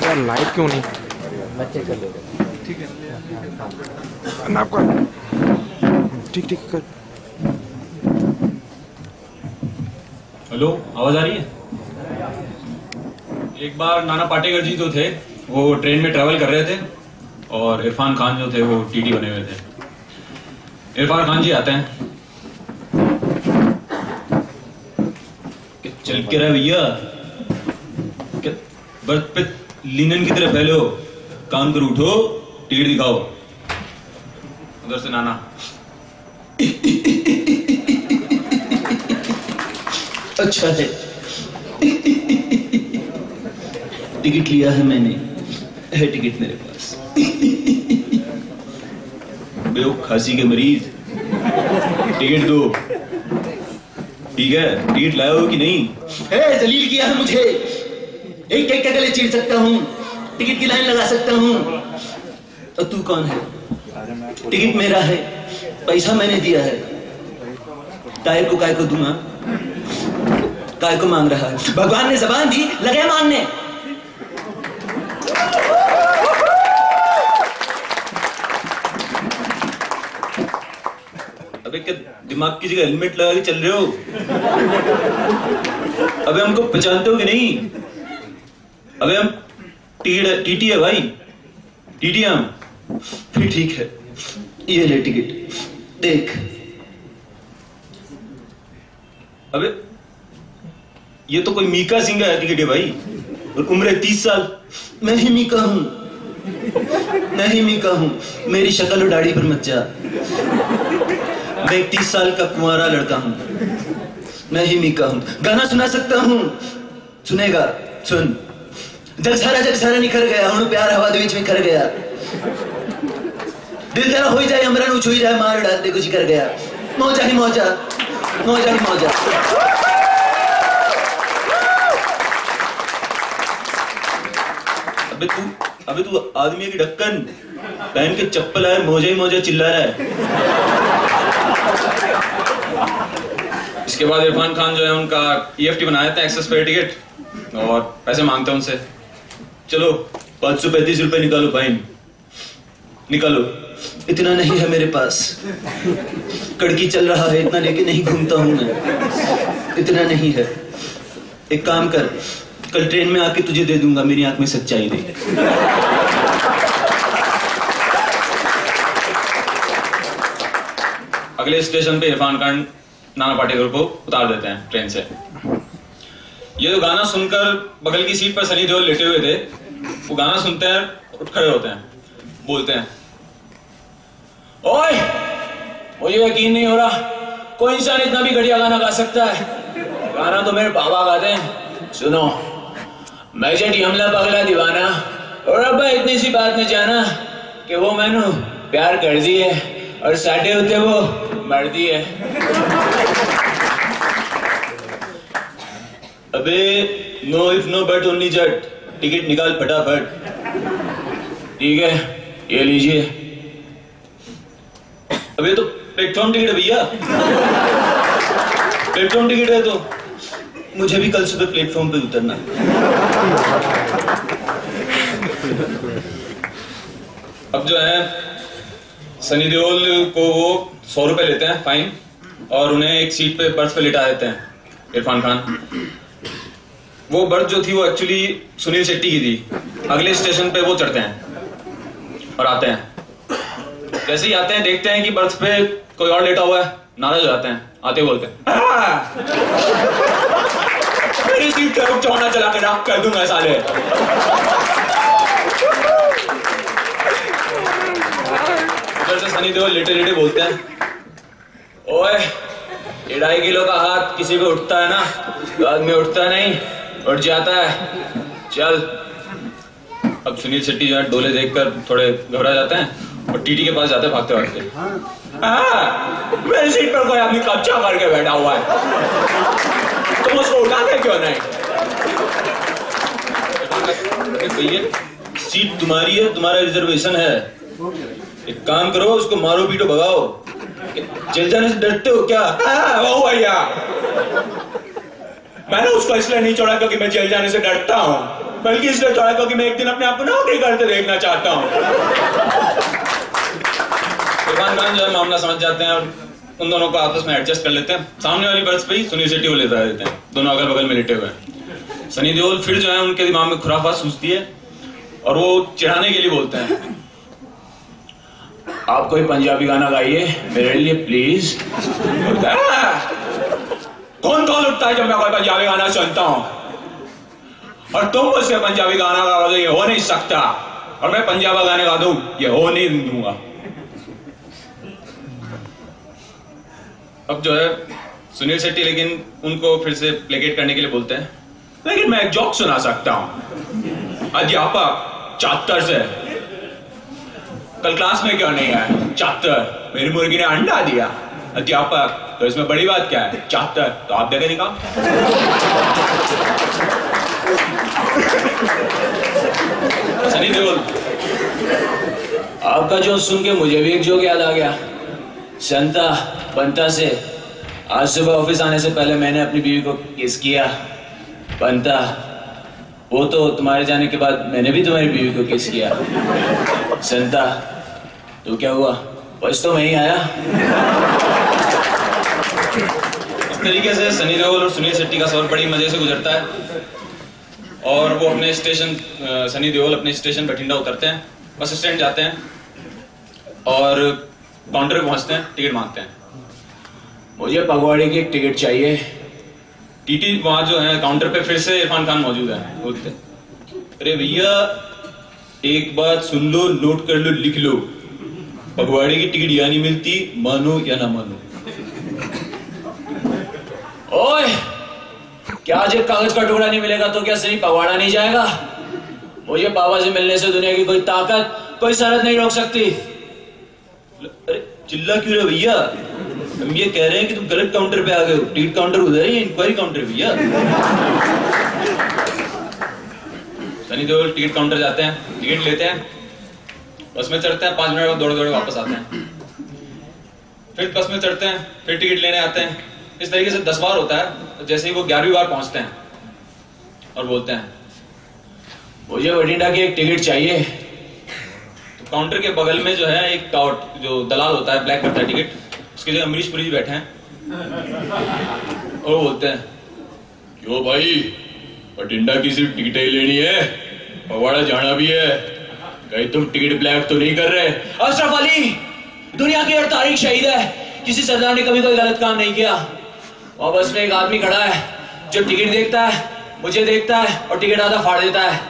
यार लाइट क्यों नहीं? बच्चे कर ले ठीक है नाप कर। ठीक ठीक कर। हेलो, आवाज आ रही है? एक बार नाना पाटेकर जी जो थे वो ट्रेन में ट्रैवल कर रहे थे और इरफान खान जो थे वो टीटी बने हुए थे। इरफान खान जी आते हैं। चल के रहा भैया, क्या बर्थ पे लिनन की तरह फैलो, काम करो, उठो, टिकट दिखाओ। उधर से नाना अच्छा है, टिकट लिया है मैंने, है टिकट मेरे पास। बेवकूफ खांसी के मरीज, टिकट दो। ठीक है, टिकट लाए हो कि नहीं? जलील किया है मुझे, एक एक गले चीर सकता हूँ, टिकट की लाइन लगा सकता हूँ। और तू कौन है? टिकट मेरा है, पैसा मैंने दिया है, टायर को काय को दूंगा? काय को मांग रहा है? भगवान ने जबान दी, लगे मांगने। अबे क्या दिमाग की जगह हेलमेट लगा के चल रहे हो? अबे हमको पहचानते हो कि नहीं? अबे हम टीटी है भाई, टीटी हम। फिर ठीक है, ये ले टिकट, देख। अबे ये तो कोई मीका सिंह है टिकट है भाई, और उम्र है 30 साल। मैं ही मीका हूं, मैं ही मीका हूं, मेरी शक्ल और दाढ़ी पर मत जा। मैं 30 साल का कुंवारा लड़का हूं, मैं ही मीका हूं। गाना सुना सकता हूं, सुनेगा? सुन। जग सारा निखर गया, हूं प्यार हवा दे विच में कर गया। दिल जरा हो जाए, हमरा नु छुई जाए, मार डाल दे कुछ कर गया। मौजा ही मौजा, मौजा ही मौजा। अबे तू आदमी की ढक्कन पहन के चप्पल आए, मौजा ही मौजा चिल्ला रहा है। इसके बाद इरफान खान जो है उनका EFT बनाया था, एक्सेस फेयर टिकट, और पैसे मांगते हैं उनसे। चलो 535 रुपए निकालो, फाइन निकालो। इतना नहीं है मेरे पास, कड़की चल रहा है, इतना लेके नहीं घूमता हूं मैं, इतना नहीं है। एक काम कर, कल ट्रेन में आके तुझे दे दूंगा, मेरी आंख में सच्चाई देख। अगले स्टेशन पे इरफान खान नाना पाटेकर को उतार देते हैं ट्रेन से। ये जो गाना सुनकर बगल की सीट पर सनी देओल लेटे हुए थे, वो गाना सुनते हैं, उठ खड़े होते हैं, बोलते हैं, ओए मुझे यकीन नहीं हो रहा कोई इंसान इतना भी घटिया गाना गा सकता है। गाना तो मेरे बाबा गाते हैं, सुनो। मैं जटी हमला पगला दीवाना, और अब्बा इतनी सी बात न जाना कि वो मैनू प्यार कर दी है और साढ़े होते वो मर दी है। अबे no if no but only Jatt, ticket निकाल फटाफट। ठीक है, ये लीजिए। अबे तो प्लेटफॉर्म टिकट है भैया, प्लेटफॉर्म टिकट है तो मुझे भी कल सुबह प्लेटफॉर्म पे उतरना। अब जो है सनी देओल को वो 100 रुपए लेते हैं फाइन, और उन्हें एक सीट पे बर्थ पे लिटा देते हैं इरफान खान। वो बर्थ जो थी वो एक्चुअली सुनील शेट्टी की थी। अगले स्टेशन पे वो चढ़ते हैं और आते हैं। जैसे ही आते हैं देखते हैं कि बर्थ पे कोई और लेटा हुआ है, नाराज हो जाते हैं। आते बोलते हैं, मेरी सीट का रुक चौना चला के राख कर दूंगा साले। उधर से सनी देओल लेटे लेटे बोलते हैं, ओए 2.5 किलो का हाथ किसी पे उठता है ना, तो आदमी उठता नहीं, उठ जाता है। चल। अब सुनील शेट्टी जो है डोले देखकर थोड़े घबरा जाते हैं और टीटी के पास जाते हैं भागते भागते। मेरी सीट पर कोई आदमी कब्जा करके बैठा हुआ है, तुम उसको उठाते क्यों नहीं? भैया सीट तुम्हारी है, तुम्हारा रिजर्वेशन है, एक काम करो, उसको मारो पीटो भगाओ। जेल जाने से डरते हो क्या? वो भैया, मैंने उसको इसलिए नहीं छोड़ा क्योंकि मैं जेल जाने से डरता हूँ। बल्कि इसलिए ज्वाइन क्योंकि मैं एक दिन अपने आप को नौकरी करते देखना चाहता हूँ। इरफान खान जो है मामला समझ जाते हैं और उन दोनों को आपस में एडजस्ट कर लेते हैं। सामने वाली बर्थ पे ही सुनील शेट्टी को लेता देते हैं, दोनों अगल बगल में लेटे हुए हैं। सनी देओल फिर जो है उनके दिमाग में खुराफात सूझती है और वो चिढ़ाने के लिए बोलते हैं, आप कोई पंजाबी गाना गाइए मेरे लिए प्लीज। कौन कौन उठता है जब मैं कोई पंजाबी गाना सुनता हूं, और तुम मुझसे पंजाबी गाना गा दो, ये हो नहीं सकता, और मैं पंजाबी गाने गा दूं, ये हो नहीं दूंगा। अब जो है सुनील शेट्टी लेकिन उनको फिर से प्लेकेट करने के लिए बोलते हैं, लेकिन मैं एक जोक सुना सकता हूं। अध्यापक चातर से, कल क्लास में क्यों नहीं आया? चातर, मेरी मुर्गी ने अंडा दिया। अध्यापक, तो इसमें बड़ी बात क्या है? चातर, तो आप देखे नहीं काम। सनी देओल, आपका जोक सुन के मुझे भी एक जोक याद आ गया। संता बंता से, आज सुबह ऑफिस आने से पहले मैंने अपनी बीवी को किस किया। बंता, वो तो तुम्हारे जाने के बाद मैंने भी तुम्हारी बीवी को किस किया। संता, तो क्या हुआ? बस तो मैं ही आया। इस तरीके से सनी देओल और सुनील शेट्टी का सफर बड़ी मजे से गुजरता है और वो अपने स्टेशन, सनी देओल अपने स्टेशन बठिंडा उतरते हैं, बस स्टैंड जाते हैं और काउंटर पे पहुंचते हैं, टिकट मांगते हैं। मुझे पगवाड़े की एक टिकट चाहिए। टीटी वहां जो है काउंटर पे फिर से इरफान खान मौजूद है। बोलते, अरे भैया एक बात सुन लो, नोट कर लो, लिख लो, पगवाड़े की टिकट या नहीं मिलती, मानो या ना मानो। ओए, क्या जब कागज का टुकड़ा नहीं मिलेगा तो क्या सही पगवाड़ा नहीं जाएगा? मुझे बाबा से मिलने से दुनिया की कोई ताकत, कोई शरत नहीं रोक सकती। अरे चिल्ला क्यों रहे भैया? हम ये कह रहे हैं कि तुम गलत काउंटर पे आ गए हो। टिकट काउंटर उधर है, इंक्वायरी काउंटर भैया। सनी देओल टिकट काउंटर जाते हैं, टिकट लेते हैं, बस में चढ़ते हैं, 5 मिनट में दौड़े दौड़े वापस आते हैं। फिर बस में चढ़ते हैं, फिर टिकट लेने आते हैं। इस तरीके से 10 बार होता है। जैसे ही वो 11वीं बार पहुंचते हैं और बोलते हैं, मुझे बठिंडा की एक टिकट चाहिए। तो काउंटर के बगल में जो है एक जो दलाल होता है, ब्लैक करता है टिकट, उसके जो अमरीश पुरी जी बैठे हैं और वो बोलते हैं, क्यों भाई, बठिंडा की सिर्फ टिकट ही लेनी है, पगवाड़ा जाना भी है, कहीं तुम टिकट ब्लैक तो नहीं कर रहे? अशरफ अली दुनिया की हर तारीख शहीद है, किसी सरदार ने कभी कोई गलत काम नहीं किया। और बस में एक आदमी खड़ा है जो टिकट देखता है, मुझे देखता है और टिकट आधा फाड़ देता है।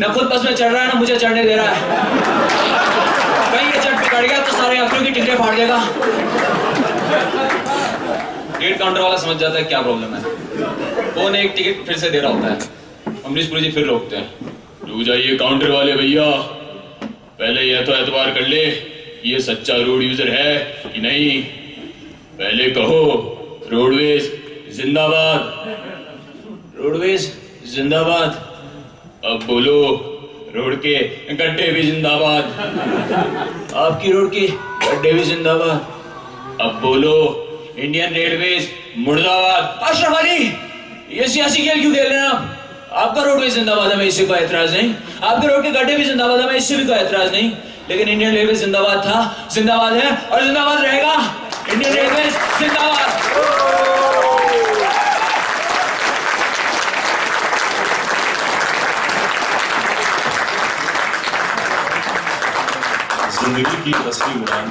न खुद बस में चढ़ रहा है, न मुझे चढ़ने दे रहा है। कहीं ये चढ़ पकड़ गया तो सारे यात्रियों की टिकटें फाड़ देगा। टिकट काउंटर वाला समझ जाता है क्या प्रॉब्लम है। वो ने एक टिकट फिर से दे रहा होता है। अमरीश पुरी जी फिर रोकते हैं, रुक जाइए काउंटर वाले भैया, पहले यह तो एतबार कर ले ये सच्चा रोड यूजर है कि नहीं। पहले कहो रोडवेज जिंदाबाद। रोडवेज जिंदाबाद। अब बोलो रोड के गड्ढे भी जिंदाबाद। आपकी रोड के गड्ढे भी जिंदाबाद। अब बोलो इंडियन रेलवेज मुर्दाबाद। अशरफ अली ये सियासी खेल क्यों खेल रहे हैं आप? आपका रोडवेज जिंदाबाद है, मैं इससे कोई एतराज नहीं। आपके रोड के गड्ढे भी जिंदाबाद है, मैं इससे भी कोई एतराज नहीं। लेकिन इंडियन रेलवे जिंदाबाद था, जिंदाबाद है और जिंदाबाद रहेगा। इंडियन रेलवे जिंदाबाद। जिंदगी की असली उड़ान